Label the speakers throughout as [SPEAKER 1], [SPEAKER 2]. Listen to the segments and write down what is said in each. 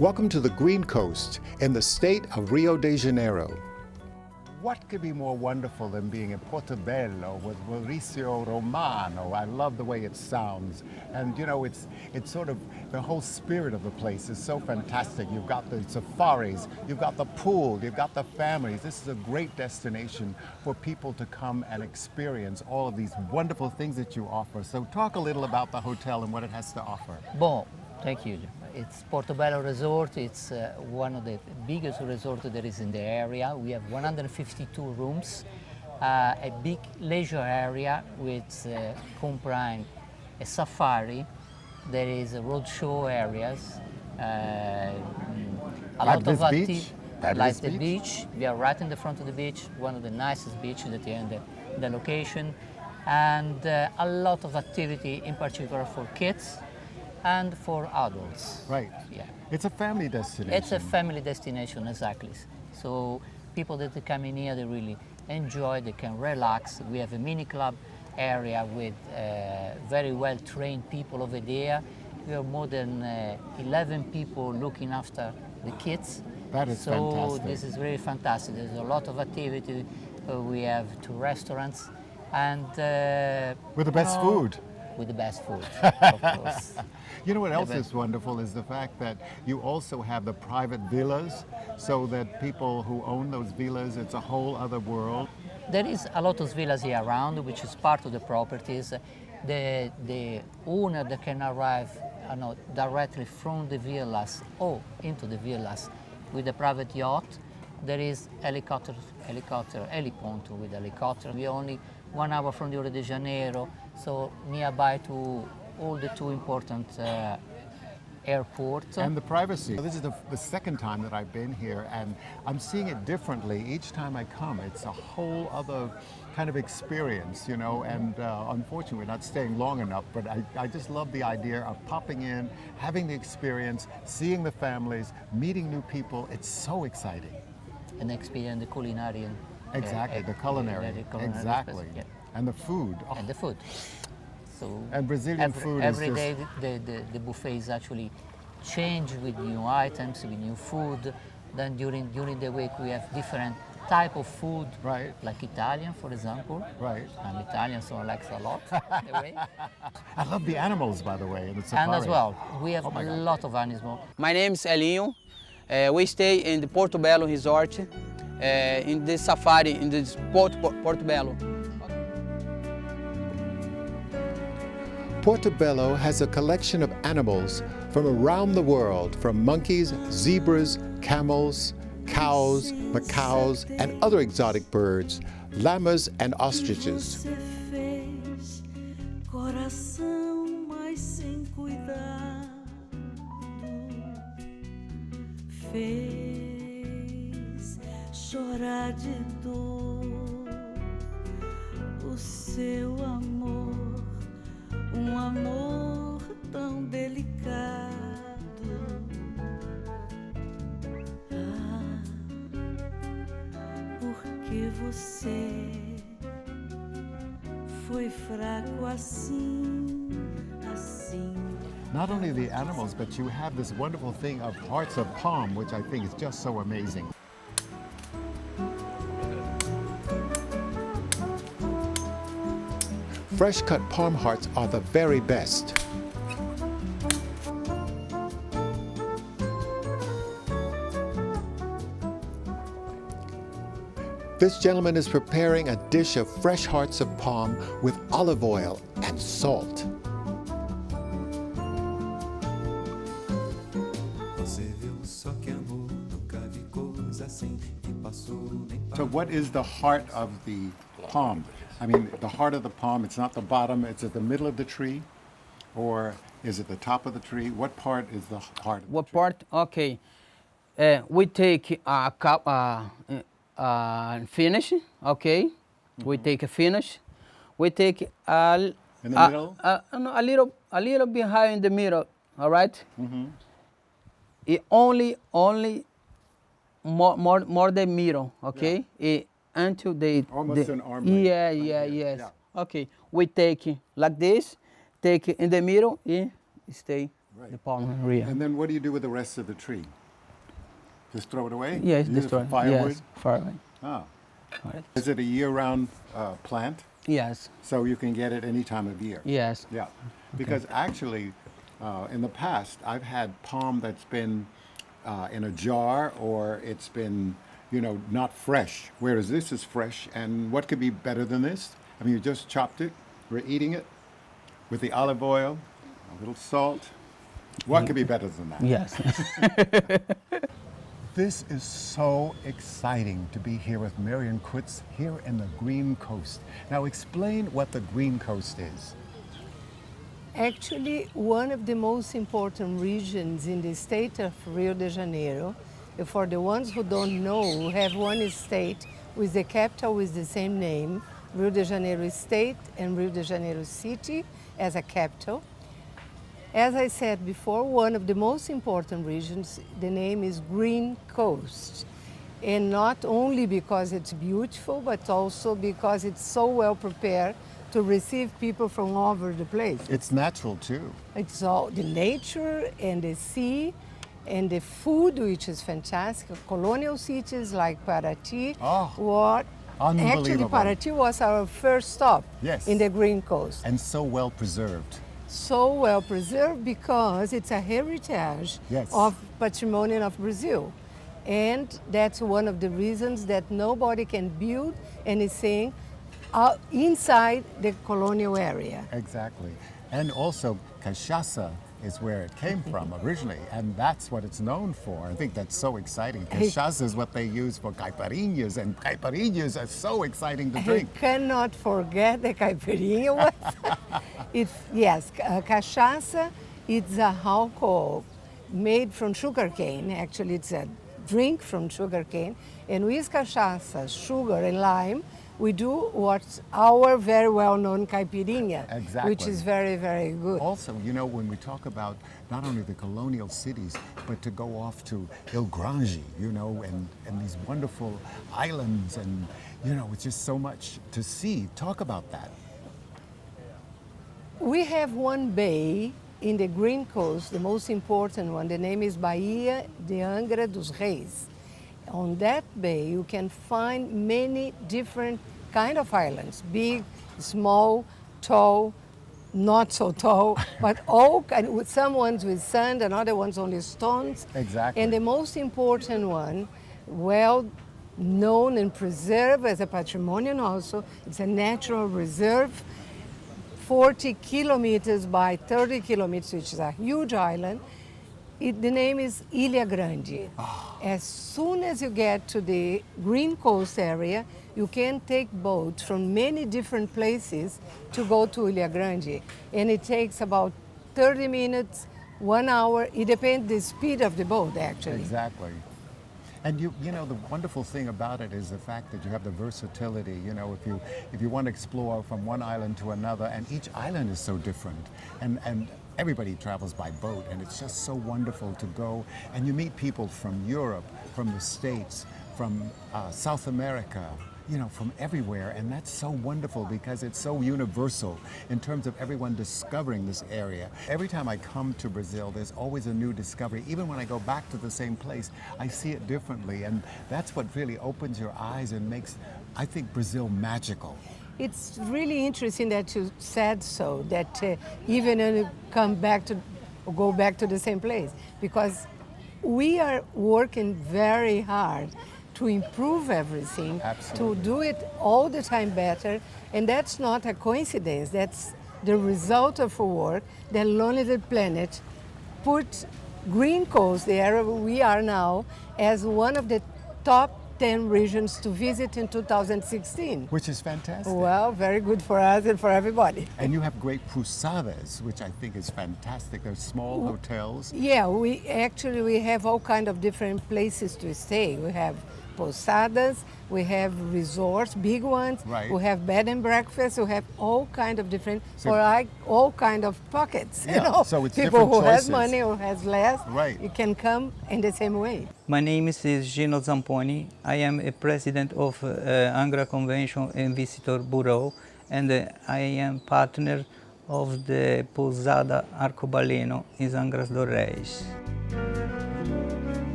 [SPEAKER 1] Welcome to the Green Coast in the state of Rio de Janeiro. What could be more wonderful than being in Portobello with Mauricio Romano? I love the way it sounds. And you know, it's sort of, the whole spirit of the place is so fantastic. You've got the safaris, you've got the pool, you've got the families. This is a great destination for people to come and experience all of these wonderful things that you offer. So talk a little about the hotel and what it has to offer.
[SPEAKER 2] Bon, thank you. It's Portobello Resort. It's one of the biggest resorts there is in the area. We have 152 rooms, a big leisure area with comprising a safari. There is a roadshow areas, a lot of activity. Like the beach. We are right in the front of the beach, one of the nicest beaches that are in the location, and a lot of activity, in particular for kids and for adults.
[SPEAKER 1] Right.
[SPEAKER 2] Yeah.
[SPEAKER 1] It's a family destination.
[SPEAKER 2] It's a family destination, exactly. So people that are coming here, they really enjoy, they can relax. We have a mini club area with very well-trained people over there. We have more than 11 people looking after the kids.
[SPEAKER 1] That is fantastic.
[SPEAKER 2] So this is really fantastic. There's a lot of activity. We have 2 restaurants and
[SPEAKER 1] with the best food.
[SPEAKER 2] With the best food, of course.
[SPEAKER 1] You know what else is wonderful is the fact that you also have the private villas, so that people who own those villas, it's a whole other world.
[SPEAKER 2] There is a lot of villas here around, which is part of the properties. The owner that can arrive directly from the villas or into the villas with a private yacht. There is helicopter heliponto with helicopter. We are only 1 hour from Rio de Janeiro, so nearby to all the 2 important airports.
[SPEAKER 1] And the privacy. This is the second time that I've been here, and I'm seeing it differently each time I come. It's a whole other kind of experience, you know, and unfortunately we're not staying long enough, but I just love the idea of popping in, having the experience, seeing the families, meeting new people. It's so exciting.
[SPEAKER 2] And experience the culinary.
[SPEAKER 1] Exactly, the culinary. Exactly.
[SPEAKER 2] Yeah.
[SPEAKER 1] And the food. Oh.
[SPEAKER 2] And the food. So
[SPEAKER 1] and Brazilian food
[SPEAKER 2] every
[SPEAKER 1] is
[SPEAKER 2] day the buffet is actually changed with new items, with new food. Then during the week we have different type of food,
[SPEAKER 1] right?
[SPEAKER 2] Like Italian, for example.
[SPEAKER 1] Right.
[SPEAKER 2] I'm Italian, so I like a lot. The way.
[SPEAKER 1] I love the animals, by the way, in the safari.
[SPEAKER 2] And as well, we have a lot of animals.
[SPEAKER 3] My name is Elinho. We stay in the Portobello Resort, in the safari, in this Portobello.
[SPEAKER 1] Portobello has a collection of animals from around the world, from monkeys, zebras, camels, cows, macaws, and other exotic birds, llamas and ostriches.
[SPEAKER 4] Fez chorar de dor o seu amor, amor tão delicado. Ah, porque você foi fraco assim, assim.
[SPEAKER 1] Not only the animals, but you have this wonderful thing of hearts of palm, which I think is just so amazing. Fresh cut palm hearts are the very best. This gentleman is preparing a dish of fresh hearts of palm with olive oil and salt. So what is the heart of the palm? I mean, the heart of the palm, it's not the bottom, it's at the middle of the tree? Or is it the top of the tree? What part is the heart of the tree?
[SPEAKER 3] Part? Okay. We take a cup, finish, okay? Mm-hmm. We take a finish. We take
[SPEAKER 1] in the middle?
[SPEAKER 3] No, a little bit higher in the middle, all right?
[SPEAKER 1] Mm-hmm.
[SPEAKER 3] It only more the middle, okay? Yeah. Until they
[SPEAKER 1] almost an arm length.
[SPEAKER 3] Yes. Yeah. Okay, we take like this, take in the middle, and stay the palm area.
[SPEAKER 1] And then what do you do with the rest of the tree? Just throw it away?
[SPEAKER 3] Yes,
[SPEAKER 1] Use it
[SPEAKER 3] destroy.
[SPEAKER 1] for firewood?
[SPEAKER 3] Yes, firewood.
[SPEAKER 1] Ah.
[SPEAKER 3] Right.
[SPEAKER 1] Is it a year-round plant?
[SPEAKER 3] Yes,
[SPEAKER 1] So you can get it any time of year?
[SPEAKER 3] yes.
[SPEAKER 1] Yeah. Because actually, in the past, I've had palm that's been in a jar or it's been, you know, not fresh. Whereas this is fresh. And what could be better than this? I mean, you just chopped it. We're eating it with the olive oil, a little salt. What could be better than that?
[SPEAKER 3] Yes.
[SPEAKER 1] This is so exciting to be here with Marion Kutz here in the Green Coast. Now explain what the Green Coast is.
[SPEAKER 5] Actually, one of the most important regions in the state of Rio de Janeiro. For the ones who don't know, we have one state with the capital with the same name, Rio de Janeiro State and Rio de Janeiro City as a capital. As I said before, one of the most important regions, the name is Green Coast. And not only because it's beautiful, but also because it's so well prepared to receive people from all over the place.
[SPEAKER 1] It's natural too.
[SPEAKER 5] It's all the nature and the sea and the food, which is fantastic. Colonial cities like Paraty.
[SPEAKER 1] Oh,
[SPEAKER 5] what actually
[SPEAKER 1] unbelievable.
[SPEAKER 5] Paraty was our first stop
[SPEAKER 1] Yes.
[SPEAKER 5] in the Green Coast.
[SPEAKER 1] And so well preserved.
[SPEAKER 5] So well preserved because it's a heritage
[SPEAKER 1] Yes.
[SPEAKER 5] of patrimonial of Brazil. And that's one of the reasons that nobody can build anything inside the colonial area.
[SPEAKER 1] Exactly. And also, cachaça is where it came from originally, and that's what it's known for. I think that's so exciting. Cachaça is what they use for caipirinhas, and caipirinhas are so exciting to drink.
[SPEAKER 5] You cannot forget the caipirinha. Yes, cachaça, it's a alcohol made from sugarcane. Actually, it's a drink from sugarcane. And with cachaça, sugar, and lime, we do what's our very well-known caipirinha,
[SPEAKER 1] Exactly.
[SPEAKER 5] which is very, very good.
[SPEAKER 1] Also, you know, when we talk about not only the colonial cities, but to go off to Il Grange, you know, and these wonderful islands, and, you know, it's just so much to see. Talk about that.
[SPEAKER 5] We have one bay in the Green Coast, the most important one. The name is Bahia de Angra dos Reis. On that bay, you can find many different kind of islands, big, small, tall, not so tall, but all kind, with some ones with sand and other ones only stones.
[SPEAKER 1] Exactly.
[SPEAKER 5] And the most important one, well known and preserved as a patrimonial also, it's a natural reserve, 40 kilometers by 30 kilometers, which is a huge island. The name is Ilha Grande. As soon as you get to the Green Coast area, you can take boats from many different places to go to Ilha Grande. And it takes about 30 minutes, 1 hour. It depends the speed of the boat, actually.
[SPEAKER 1] Exactly. And you know, the wonderful thing about it is the fact that you have the versatility. You know, if you want to explore from one island to another, and each island is so different, and everybody travels by boat, and it's just so wonderful to go, and you meet people from Europe, from the States, from South America, you know, from everywhere, and that's so wonderful because it's so universal in terms of everyone discovering this area. Every time I come to Brazil, there's always a new discovery. Even when I go back to the same place, I see it differently, and that's what really opens your eyes and makes, I think, Brazil magical.
[SPEAKER 5] It's really interesting that you said so, that even when you come back to, or go back to the same place, because we are working very hard to improve everything,
[SPEAKER 1] Absolutely.
[SPEAKER 5] to do it all the time better, and that's not a coincidence. That's the result of our work. The Lonely Planet put Green Coast, the area where we are now, as one of the top 10 regions to visit in 2016.
[SPEAKER 1] Which is fantastic.
[SPEAKER 5] Well, very good for us and for everybody.
[SPEAKER 1] And you have great pousadas, which I think is fantastic. They're small hotels.
[SPEAKER 5] Yeah, we have all kind of different places to stay. We have posadas, we have resorts, big ones.
[SPEAKER 1] Right.
[SPEAKER 5] We have bed and breakfast. We have all kind of different,
[SPEAKER 1] So-
[SPEAKER 5] or like all kind of pockets.
[SPEAKER 1] Yeah,
[SPEAKER 5] You know,
[SPEAKER 1] so it's
[SPEAKER 5] people
[SPEAKER 1] different
[SPEAKER 5] who has
[SPEAKER 1] choices.
[SPEAKER 5] money or has less.
[SPEAKER 1] Right.
[SPEAKER 5] You can come in the same way.
[SPEAKER 6] My name is Gino Zamponi. I am a president of Angra Convention and Visitor Bureau, and I am partner of the Pousada Arcobaleno in Angra dos Reis.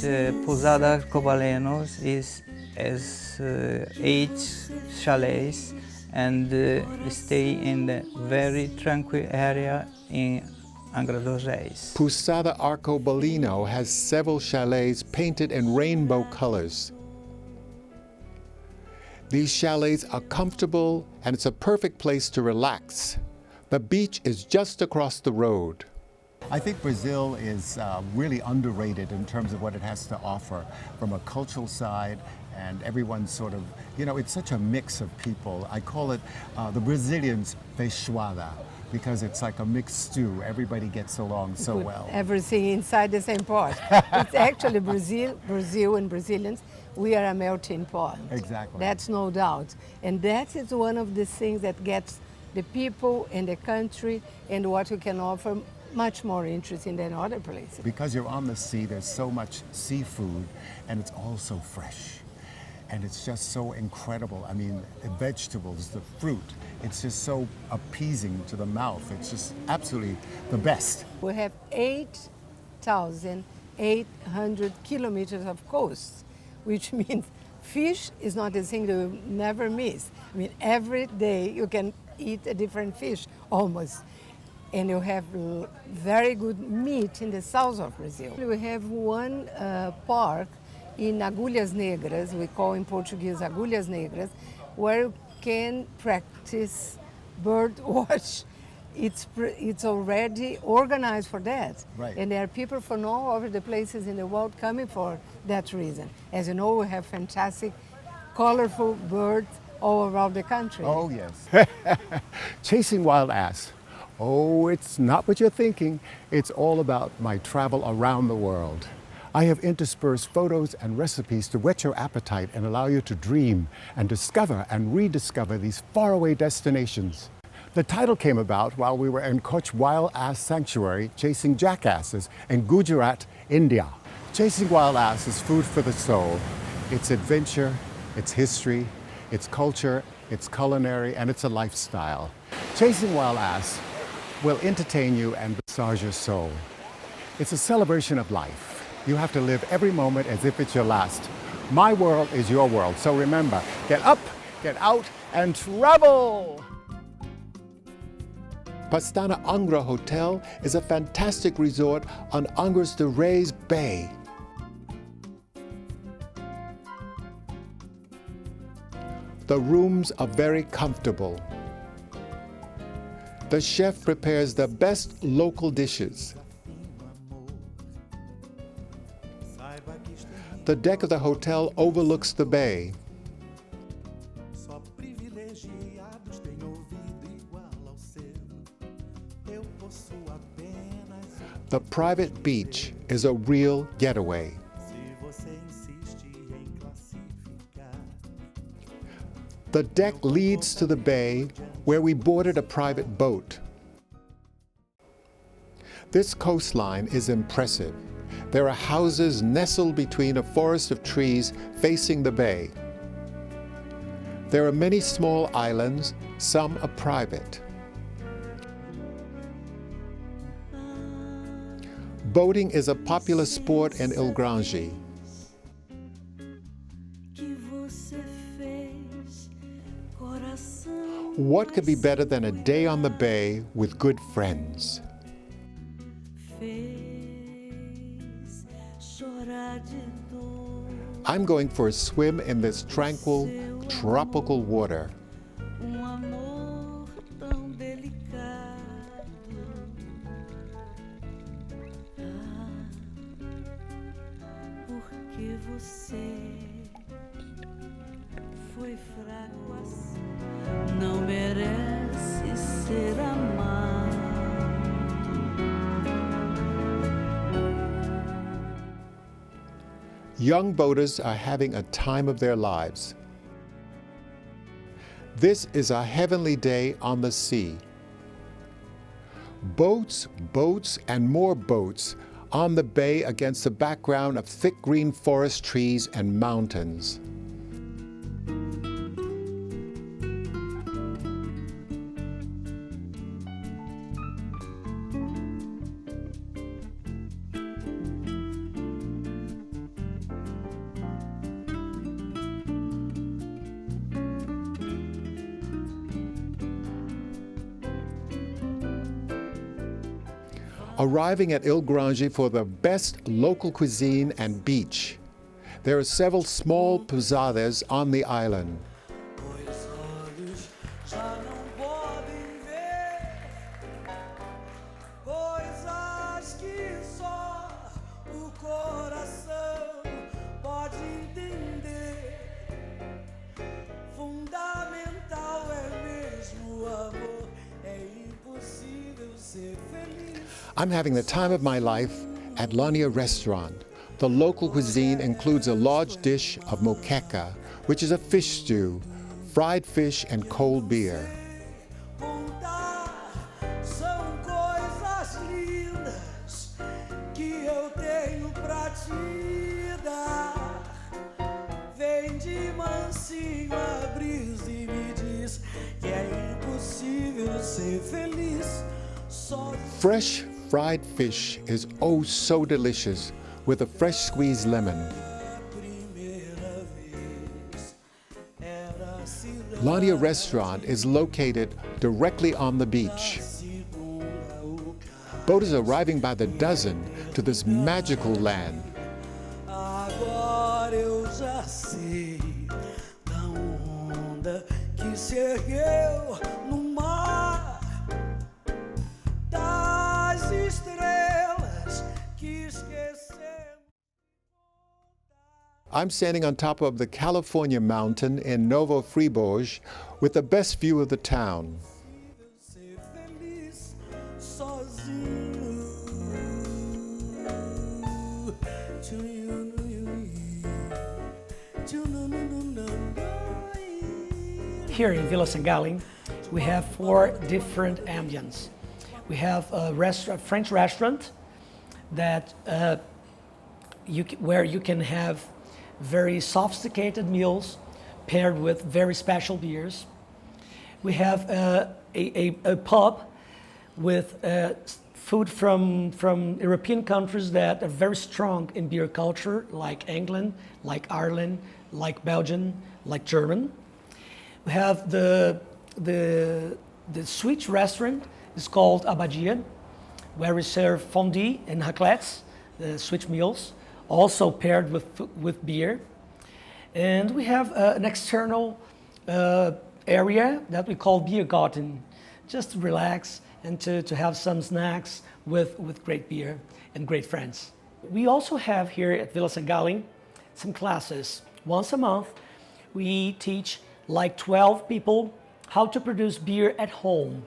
[SPEAKER 6] The Pousada Arcobaleno has 8 chalets and stay in the very tranquil area in Angra dos Reis.
[SPEAKER 1] Pousada Arcobaleno has several chalets painted in rainbow colors. These chalets are comfortable and it's a perfect place to relax. The beach is just across the road. I think Brazil is really underrated in terms of what it has to offer from a cultural side, and everyone's sort of, it's such a mix of people. I call it the Brazilians feijoada, because it's like a mixed stew. Everybody gets along so well.
[SPEAKER 5] Everything inside the same pot. It's actually Brazil and Brazilians, we are a melting pot.
[SPEAKER 1] Exactly.
[SPEAKER 5] That's no doubt. And that is one of the things that gets the people and the country and what we can offer much more interesting than other places.
[SPEAKER 1] Because you're on the sea, there's so much seafood, and it's all so fresh. And it's just so incredible. I mean, the vegetables, the fruit, it's just so appeasing to the mouth. It's just absolutely the best.
[SPEAKER 5] We have 8,800 kilometers of coast, which means fish is not a thing you never miss. I mean, every day you can eat a different fish, almost. And you have very good meat in the south of Brazil. We have one park in Agulhas Negras, we call in Portuguese Agulhas Negras, where you can practice bird watch. It's already organized for that.
[SPEAKER 1] Right.
[SPEAKER 5] And there are people from all over the places in the world coming for that reason. As you know, we have fantastic, colorful birds all around the country.
[SPEAKER 1] Oh, yes. Chasing wild ass. Oh, it's not what you're thinking. It's all about my travel around the world. I have interspersed photos and recipes to whet your appetite and allow you to dream and discover and rediscover these faraway destinations. The title came about while we were in Kutch Wild Ass Sanctuary chasing jackasses in Gujarat, India. Chasing wild ass is food for the soul. It's adventure, it's history, it's culture, it's culinary, and it's a lifestyle. Chasing wild ass will entertain you and massage your soul. It's a celebration of life. You have to live every moment as if it's your last. My world is your world, so remember, get up, get out, and travel! Pastana Angra Hotel is a fantastic resort on Angra dos Reis Bay. The rooms are very comfortable. The chef prepares the best local dishes. The deck of the hotel overlooks the bay. The private beach is a real getaway. The deck leads to the bay where we boarded a private boat. This coastline is impressive. There are houses nestled between a forest of trees facing the bay. There are many small islands, some are private. Boating is a popular sport in Il Grange. What could be better than a day on the bay with good friends? I'm going for a swim in this tranquil, tropical water.
[SPEAKER 4] Não merece ser amado.
[SPEAKER 1] Young boaters are having a time of their lives. This is a heavenly day on the sea. Boats, boats, and more boats on the bay against a background of thick green forest trees and mountains. arriving at Il Grange for the best local cuisine and beach. There are several small pousadas on the island. I'm having the time of my life at Lania Restaurant. The local cuisine includes a large dish of moqueca, which is a fish stew, fried fish and cold beer. Fresh fried fish is oh so delicious with a fresh squeezed lemon. Lania Restaurant is located directly on the beach. Boaters are arriving by the dozen to this magical land.
[SPEAKER 7] Agora eu já sei da onda que se ergueu no mar, das estrelas que esquecemos.
[SPEAKER 1] I'm standing on top of the California mountain in Novo Friburgo with the best view of the town.
[SPEAKER 7] Ser feliz sozinho.
[SPEAKER 8] Here in Villa Sangalin, we have 4 different ambients. We have a French restaurant that where you can have very sophisticated meals paired with very special beers. We have a pub with food from European countries that are very strong in beer culture, like England, like Ireland, like Belgium, like German. We have the Swiss restaurant is called Abadia, where we serve fondue and raclettes, the Swiss meals, also paired with beer. And we have an external area that we call beer garden, just to relax and to have some snacks with great beer and great friends. We also have here at Villa Sangalin some classes. Once a month, we teach like 12 people how to produce beer at home.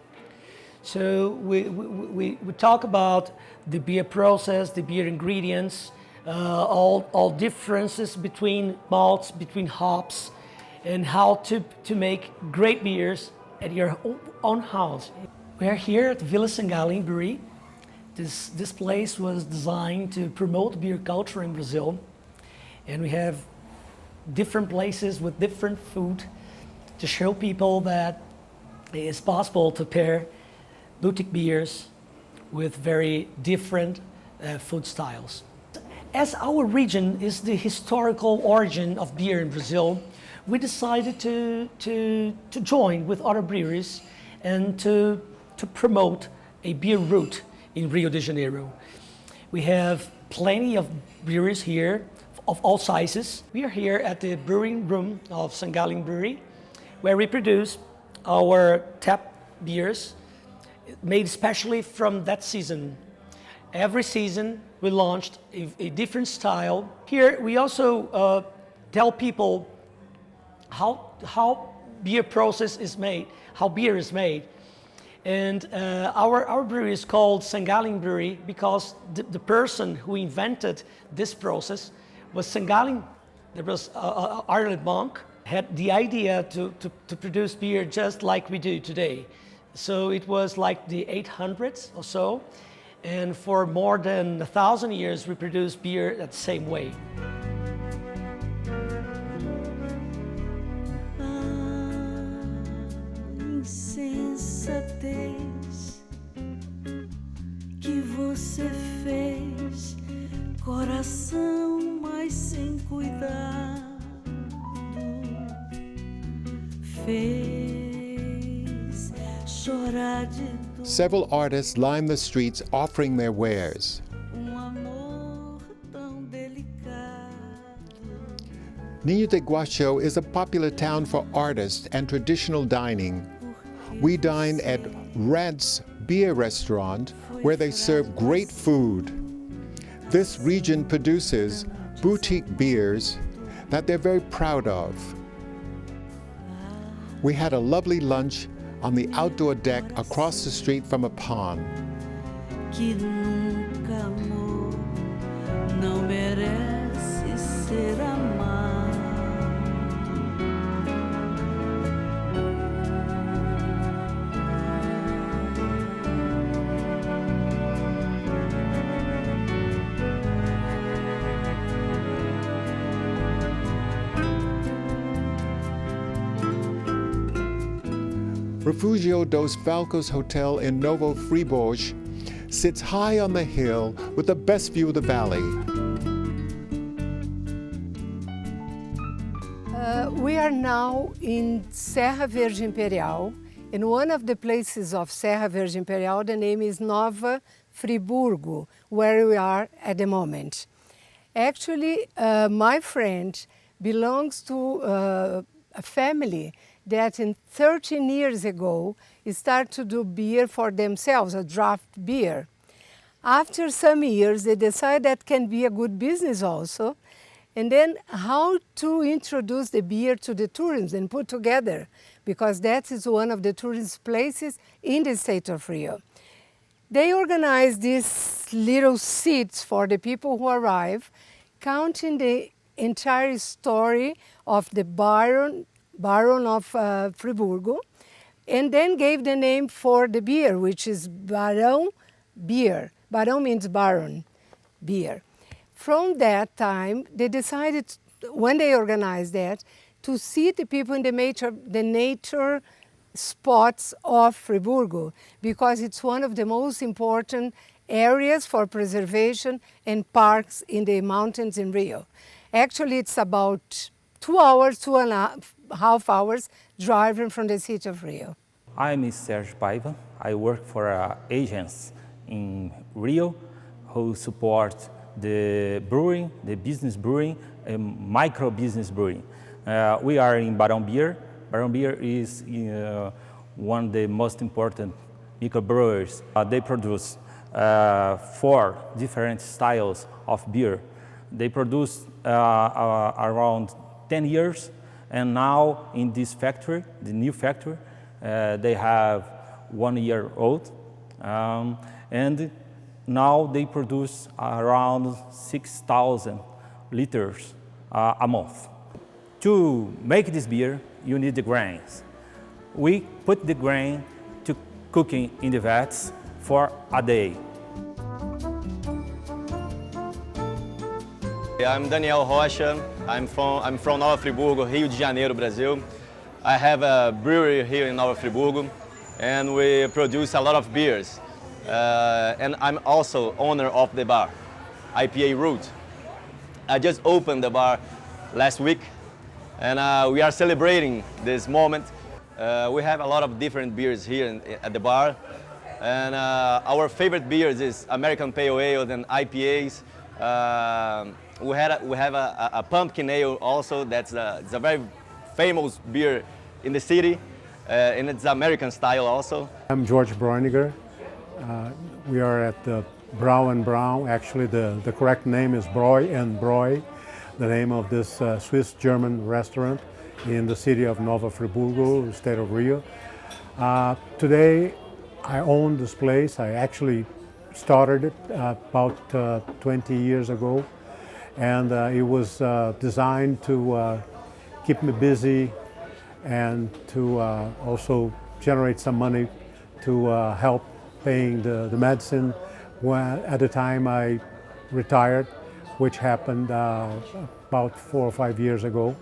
[SPEAKER 8] So we talk about the beer process, the beer ingredients, all differences between malts, between hops, and how to make great beers at your own house. We are here at Villa Sangalin Brewery. This place was designed to promote beer culture in Brazil, and we have different places with different food to show people that it is possible to pair boutique beers with very different food styles. As our region is the historical origin of beer in Brazil, we decided to join with other breweries and to promote a beer route in Rio de Janeiro. We have plenty of breweries here of all sizes. We are here at the brewing room of Sangalin Brewery, where we produce our tap beers made especially from that season. Every season we launched a different style. Here we also tell people how beer process is made, how beer is made. And our brewery is called Sangalin Brewery because the person who invented this process was Sangalin. There was an Ireland monk had the idea to produce beer just like we do today. So it was like the 800s or so, and for more than 1,000 years we produced beer that same way.
[SPEAKER 4] Insensatez que você fez, coração, mas sem cuidado, fez chorar
[SPEAKER 1] Several artists line the streets offering their wares.
[SPEAKER 4] Amor tão delicado.
[SPEAKER 1] Niño de Guacho is a popular town for artists and traditional dining. We dine at Rant's Beer Restaurant, where they serve great food. This region produces boutique beers that they're very proud of. We had a lovely lunch on the outdoor deck across the street from a pond.
[SPEAKER 4] Que nunca amou, não merece ser amado.
[SPEAKER 1] Refugio dos Falcos Hotel in Novo Friburgo sits high on the hill with the best view of the valley.
[SPEAKER 5] We are now in Serra Verde Imperial. In one of the places of Serra Verde Imperial, the name is Novo Friburgo, where we are at the moment. Actually, my friend belongs to a family that in 13 years ago started to do beer for themselves, a draft beer. After some years, they decided that can be a good business also. And then how to introduce the beer to the tourists and put together, because that is one of the tourist places in the state of Rio. They organized these little seats for the people who arrive, counting the entire story of the Baron of Friburgo, and then gave the name for the beer, which is Barão beer. Barão means Baron beer. From that time, they decided, when they organized that, to see the people in the nature spots of Friburgo, because it's one of the most important areas for preservation and parks in the mountains in Rio. Actually, it's about 2 hours, 2.5 hours driving from the city of Rio.
[SPEAKER 9] I'm Sergio Paiva. I work for agents in Rio who support the brewing, the business brewing, and micro business brewing. We are in Barão Beer. Barão Beer is one of the most important microbrewers. They produce 4 different styles of beer. They produce around 10 years, and now in this factory, the new factory, they have 1 year old, and now they produce around 6,000 liters a month. To make this beer, you need the grains. We put the grain to cooking in the vats for a day.
[SPEAKER 10] I'm Danielle Rocha. I'm from Novo Friburgo, Rio de Janeiro, Brazil. I have a brewery here in Novo Friburgo, and we produce a lot of beers. And I'm also owner of the bar, IPA Root. I just opened the bar last week, and we are celebrating this moment. We have a lot of different beers here at the bar, and our favorite beers is American Pale Ale and IPAs. We have a pumpkin ale also. It's a very famous beer in the city, and it's American style also.
[SPEAKER 11] I'm George Breuniger. We are at the Brau & Brau. Actually, the correct name is Bräu & Bräu, the name of this Swiss-German restaurant in the city of Novo Friburgo, the state of Rio. Today, I own this place. I actually started it about 20 years ago, and it was designed to keep me busy and to also generate some money to help paying the medicine at the time I retired, which happened about 4 or 5 years ago.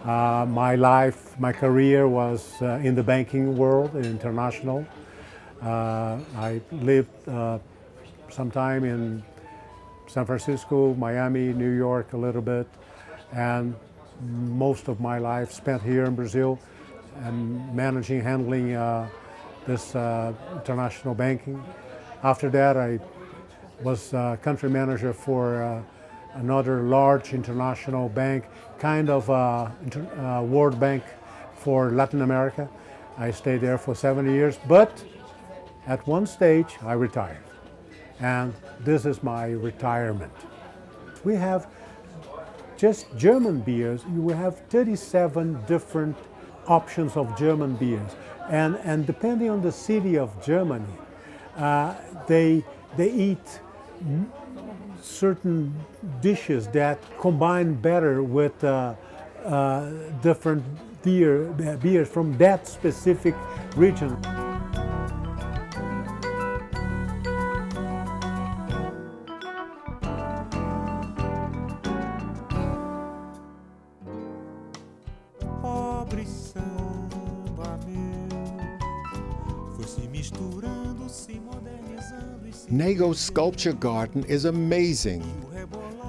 [SPEAKER 11] My career was in the banking world, international. I lived some time in San Francisco, Miami, New York a little bit, and most of my life spent here in Brazil and handling this international banking. After that, I was country manager for another large international bank, kind of World Bank for Latin America. I stayed there for 7 years, but at one stage I retired. And this is my retirement. We have just German beers. You have 37 different options of German beers. And depending on the city of Germany, they eat certain dishes that combine better with different beers from that specific region.
[SPEAKER 12] Pobre samba meu, foi se misturando, se modernizando.
[SPEAKER 1] Nago's sculpture garden is amazing.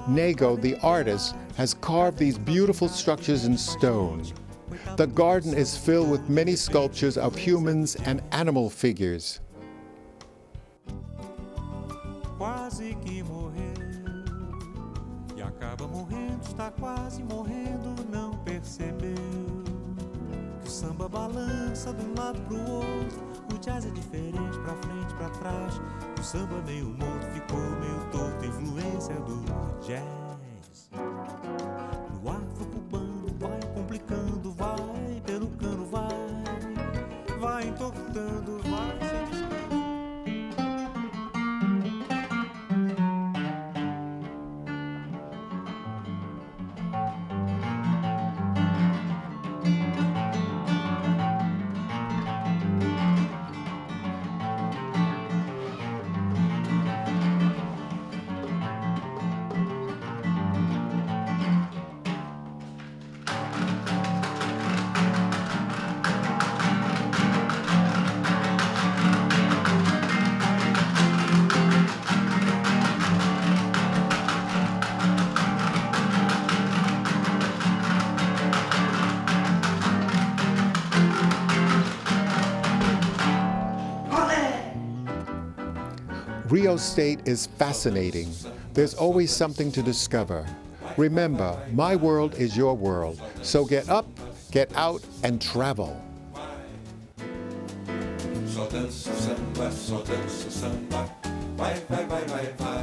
[SPEAKER 1] Nago, the artist, has carved these beautiful structures in stone. The garden is filled with many sculptures of humans and animal figures.
[SPEAKER 12] Quase que morreu, e acaba morrendo, está quase morrendo, não percebeu que o samba balança de um lado pro outro, o jazz é diferente, pra frente, pra trás, o samba meio morto, ficou meio torto, influência do jazz. No afro-cubano vai complicando, vai pelo cano, vai entortando, vai se descando.
[SPEAKER 1] Rio State is fascinating. There's always something to discover. Remember, my world is your world. So get up, get out, and travel.
[SPEAKER 12] Só dança samba, vai, vai, vai, vai, vai.